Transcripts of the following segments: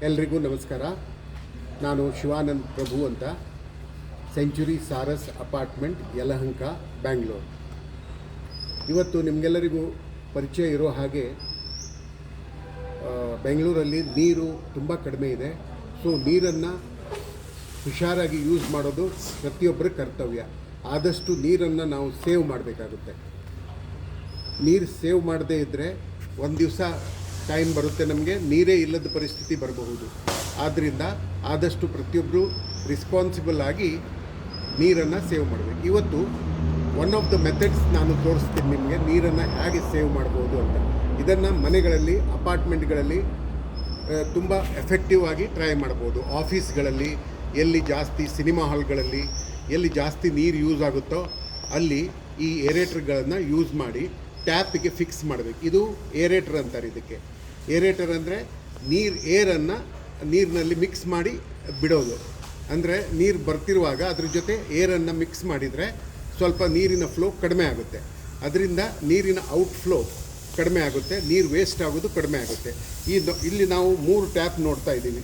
ಎಲ್ರಿಗೂ ನಮಸ್ಕಾರ. ನಾನು ಶಿವಾನಂದ್ ಪ್ರಭು ಅಂತ, ಸೆಂಚುರಿ ಸಾರಸ್ ಅಪಾರ್ಟ್ಮೆಂಟ್, ಯಲಹಂಕ, ಬ್ಯಾಂಗ್ಳೂರು. ಇವತ್ತು ನಿಮಗೆಲ್ಲರಿಗೂ ಪರಿಚಯ ಇರೋ ಹಾಗೆ ಬೆಂಗಳೂರಲ್ಲಿ ನೀರು ತುಂಬ ಕಡಿಮೆ ಇದೆ. ಸೊ ನೀರನ್ನು ಹುಷಾರಾಗಿ ಯೂಸ್ ಮಾಡೋದು ಪ್ರತಿಯೊಬ್ಬರ ಕರ್ತವ್ಯ. ಆದಷ್ಟು ನೀರನ್ನು ನಾವು ಸೇವ್ ಮಾಡಬೇಕಾಗುತ್ತೆ. ನೀರು ಸೇವ್ ಮಾಡದೇ ಇದ್ದರೆ ಒಂದು ದಿವಸ ಟೈಮ್ ಬರುತ್ತೆ, ನಮಗೆ ನೀರೇ ಇಲ್ಲದ ಪರಿಸ್ಥಿತಿ ಬರಬಹುದು. ಆದ್ದರಿಂದ ಆದಷ್ಟು ಪ್ರತಿಯೊಬ್ಬರು ರಿಸ್ಪಾನ್ಸಿಬಲ್ ಆಗಿ ನೀರನ್ನು ಸೇವ್ ಮಾಡಬೇಕು. ಇವತ್ತು ಒನ್ ಆಫ್ ದ ಮೆಥಡ್ಸ್ ನಾನು ತೋರಿಸ್ತೀನಿ ನಿಮಗೆ, ನೀರನ್ನು ಹೇಗೆ ಸೇವ್ ಮಾಡ್ಬೋದು ಅಂತ. ಇದನ್ನು ಮನೆಗಳಲ್ಲಿ, ಅಪಾರ್ಟ್ಮೆಂಟ್ಗಳಲ್ಲಿ ತುಂಬ ಎಫೆಕ್ಟಿವ್ ಆಗಿ ಟ್ರೈ ಮಾಡ್ಬೋದು. ಆಫೀಸ್ಗಳಲ್ಲಿ, ಎಲ್ಲಿ ಜಾಸ್ತಿ ಸಿನಿಮಾ ಹಾಲ್ಗಳಲ್ಲಿ ಎಲ್ಲಿ ಜಾಸ್ತಿ ನೀರು ಯೂಸ್ ಆಗುತ್ತೋ ಅಲ್ಲಿ ಈ ಏರೇಟರ್ಗಳನ್ನು ಯೂಸ್ ಮಾಡಿ ಟ್ಯಾಪಿಗೆ ಫಿಕ್ಸ್ ಮಾಡಬೇಕು. ಇದು ಏರೇಟರ್ ಅಂತಾರೆ. ಇದಕ್ಕೆ ಏರೇಟರ್ ಅಂದರೆ ಏರನ್ನು ನೀರಿನಲ್ಲಿ ಮಿಕ್ಸ್ ಮಾಡಿ ಬಿಡೋದು. ಅಂದರೆ ನೀರು ಬರ್ತಿರುವಾಗ ಅದ್ರ ಜೊತೆ ಏರನ್ನು ಮಿಕ್ಸ್ ಮಾಡಿದರೆ ಸ್ವಲ್ಪ ನೀರಿನ ಫ್ಲೋ ಕಡಿಮೆ ಆಗುತ್ತೆ. ಅದರಿಂದ ನೀರಿನ ಔಟ್ಫ್ಲೋ ಕಡಿಮೆ ಆಗುತ್ತೆ, ನೀರು ವೇಸ್ಟ್ ಆಗೋದು ಕಡಿಮೆ ಆಗುತ್ತೆ. ಇಲ್ಲಿ ನಾವು 3 ಟ್ಯಾಪ್ ನೋಡ್ತಾ ಇದ್ದೀವಿ.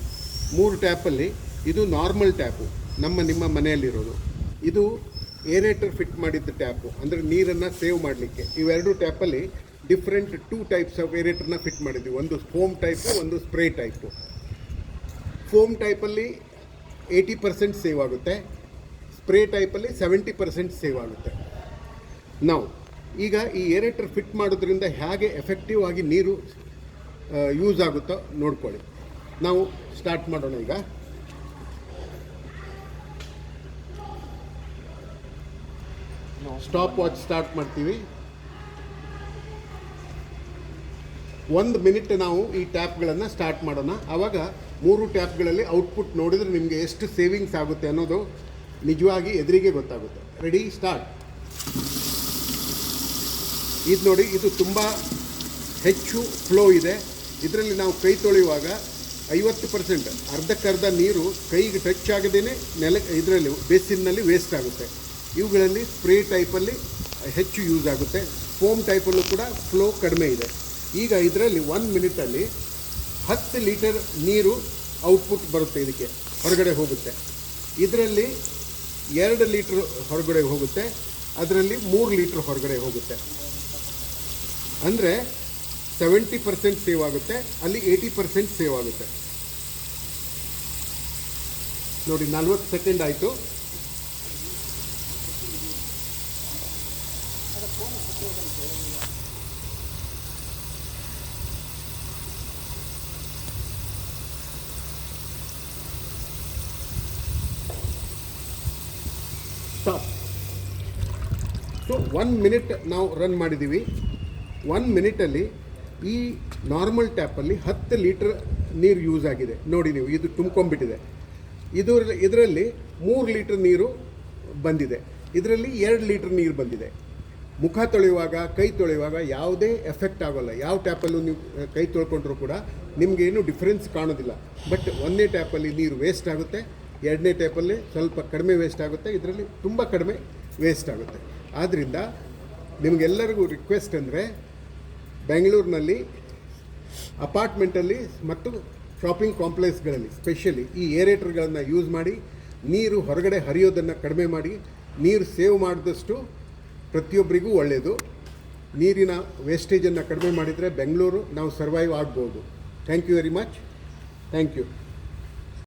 3 ಟ್ಯಾಪಲ್ಲಿ ಇದು ನಾರ್ಮಲ್ ಟ್ಯಾಪು, ನಿಮ್ಮ ಮನೆಯಲ್ಲಿರೋದು. ಇದು ಏರೇಟರ್ ಫಿಟ್ ಮಾಡಿದ್ದ ಟ್ಯಾಪು, ಅಂದರೆ ನೀರನ್ನು ಸೇವ್ ಮಾಡಲಿಕ್ಕೆ. ಇವೆರಡು ಟ್ಯಾಪಲ್ಲಿ ಡಿಫ್ರೆಂಟ್ 2 ಟೈಪ್ಸ್ ಆಫ್ ಏರೇಟರ್ನ ಫಿಟ್ ಮಾಡಿದ್ವಿ. ಒಂದು ಫೋಮ್ ಟೈಪು, ಒಂದು ಸ್ಪ್ರೇ ಟೈಪು. ಫೋಮ್ ಟೈಪಲ್ಲಿ 80% ಸೇವ್ ಆಗುತ್ತೆ, ಸ್ಪ್ರೇ ಟೈಪಲ್ಲಿ 70% ಸೇವ್ ಆಗುತ್ತೆ. ನಾವು ಈಗ ಈ ಏರೇಟರ್ ಫಿಟ್ ಮಾಡೋದ್ರಿಂದ ಹೇಗೆ ಎಫೆಕ್ಟಿವ್ ಆಗಿ ನೀರು ಯೂಸ್ ಆಗುತ್ತೋ ನೋಡ್ಕೊಳ್ಳಿ. ನಾವು ಸ್ಟಾರ್ಟ್ ಮಾಡೋಣ. ಈಗ ಸ್ಟಾಪ್ ವಾಚ್ ಸ್ಟಾರ್ಟ್ ಮಾಡ್ತೀವಿ. 1 ಮಿನಿಟ್ ನಾವು ಈ ಟ್ಯಾಪ್ಗಳನ್ನು ಸ್ಟಾರ್ಟ್ ಮಾಡೋಣ. ಆವಾಗ 3 ಟ್ಯಾಪ್ಗಳಲ್ಲಿ ಔಟ್ಪುಟ್ ನೋಡಿದರೆ ನಿಮಗೆ ಎಷ್ಟು ಸೇವಿಂಗ್ಸ್ ಆಗುತ್ತೆ ಅನ್ನೋದು ನಿಜವಾಗಿ ಎದುರಿಗೆ ಗೊತ್ತಾಗುತ್ತೆ. Ready, start. ಇದು ನೋಡಿ, ಇದು ತುಂಬ ಹೆಚ್ಚು ಫ್ಲೋ ಇದೆ. ಇದರಲ್ಲಿ ನಾವು ಕೈ ತೊಳೆಯುವಾಗ 50%, ಅರ್ಧಕ್ಕರ್ಧ ನೀರು ಕೈಗೆ ಟಚ್ ಆಗದೇ ಇದರಲ್ಲಿ ಬೇಸಿನ್ನಲ್ಲಿ ವೇಸ್ಟ್ ಆಗುತ್ತೆ. ಇವುಗಳಲ್ಲಿ ಸ್ಪ್ರೇ ಟೈಪಲ್ಲಿ ಹೆಚ್ಚು ಯೂಸ್ ಆಗುತ್ತೆ. ಫೋಮ್ ಟೈಪಲ್ಲೂ ಕೂಡ ಫ್ಲೋ ಕಡಿಮೆ ಇದೆ. ಈಗ ಇದರಲ್ಲಿ 1 ಮಿನಿಟಲ್ಲಿ 10 ಲೀಟರ್ ನೀರು ಔಟ್ಪುಟ್ ಬರುತ್ತೆ, ಇದಕ್ಕೆ ಹೊರಗಡೆ ಹೋಗುತ್ತೆ. ಇದರಲ್ಲಿ 2 ಲೀಟ್ರ್ ಹೊರಗಡೆ ಹೋಗುತ್ತೆ, ಅದರಲ್ಲಿ 3 ಲೀಟ್ರ್ ಹೊರಗಡೆ ಹೋಗುತ್ತೆ. ಅಂದರೆ 70% ಸೇವ್ ಆಗುತ್ತೆ, ಅಲ್ಲಿ 80% ಸೇವ್ ಆಗುತ್ತೆ. ನೋಡಿ, 40 ಸೆಕೆಂಡ್ ಆಯಿತು. ಸ್ಟಾಪ್. ಸೊ 1 ಮಿನಿಟ್ ನಾವು ರನ್ ಮಾಡಿದ್ದೀವಿ. 1 ಮಿನಿಟಲ್ಲಿ ಈ ನಾರ್ಮಲ್ ಟ್ಯಾಪಲ್ಲಿ 10 ಲೀಟ್ರ್ ನೀರು ಯೂಸ್ ಆಗಿದೆ. ನೋಡಿ ನೀವು, ಇದು ತುಂಬ್ಕೊಂಡ್ಬಿಟ್ಟಿದೆ. ಇದರಲ್ಲಿ 3 ಲೀಟ್ರ್ ನೀರು ಬಂದಿದೆ, ಇದರಲ್ಲಿ 2 ಲೀಟ್ರ್ ನೀರು ಬಂದಿದೆ. ಮುಖ ತೊಳೆಯುವಾಗ, ಕೈ ತೊಳೆಯುವಾಗ ಯಾವುದೇ ಎಫೆಕ್ಟ್ ಆಗೋಲ್ಲ. ಯಾವ ಟ್ಯಾಪಲ್ಲೂ ನೀವು ಕೈ ತೊಳ್ಕೊಂಡ್ರೂ ಕೂಡ ನಿಮಗೇನು ಡಿಫ್ರೆನ್ಸ್ ಕಾಣೋದಿಲ್ಲ. ಬಟ್ 1ನೇ ಟ್ಯಾಪಲ್ಲಿ ನೀರು ವೇಸ್ಟ್ ಆಗುತ್ತೆ, 2ನೇ ಟ್ಯಾಪಲ್ಲಿ ಸ್ವಲ್ಪ ಕಡಿಮೆ ವೇಸ್ಟ್ ಆಗುತ್ತೆ, ಇದರಲ್ಲಿ ತುಂಬ ಕಡಿಮೆ ವೇಸ್ಟ್ ಆಗುತ್ತೆ. ಆದ್ದರಿಂದ ನಿಮಗೆಲ್ಲರಿಗೂ ರಿಕ್ವೆಸ್ಟ್ ಅಂದರೆ, ಬೆಂಗಳೂರಿನಲ್ಲಿ ಅಪಾರ್ಟ್ಮೆಂಟಲ್ಲಿ ಮತ್ತು ಶಾಪಿಂಗ್ ಕಾಂಪ್ಲೆಕ್ಸ್ಗಳಲ್ಲಿ ಸ್ಪೆಷಲಿ ಈ ಏರೇಟರ್ಗಳನ್ನು ಯೂಸ್ ಮಾಡಿ ನೀರು ಹೊರಗಡೆ ಹರಿಯೋದನ್ನು ಕಡಿಮೆ ಮಾಡಿ ನೀರು ಸೇವ್ ಮಾಡಿದಷ್ಟು ಪ್ರತಿಯೊಬ್ಬರಿಗೂ ಒಳ್ಳೆಯದು. ನೀರಿನ ವೇಸ್ಟೇಜನ್ನು ಕಡಿಮೆ ಮಾಡಿದರೆ ಬೆಂಗಳೂರು ನಾವು ಸರ್ವೈವ್ ಆಗ್ಬೋದು. Thank you very much. Thank you.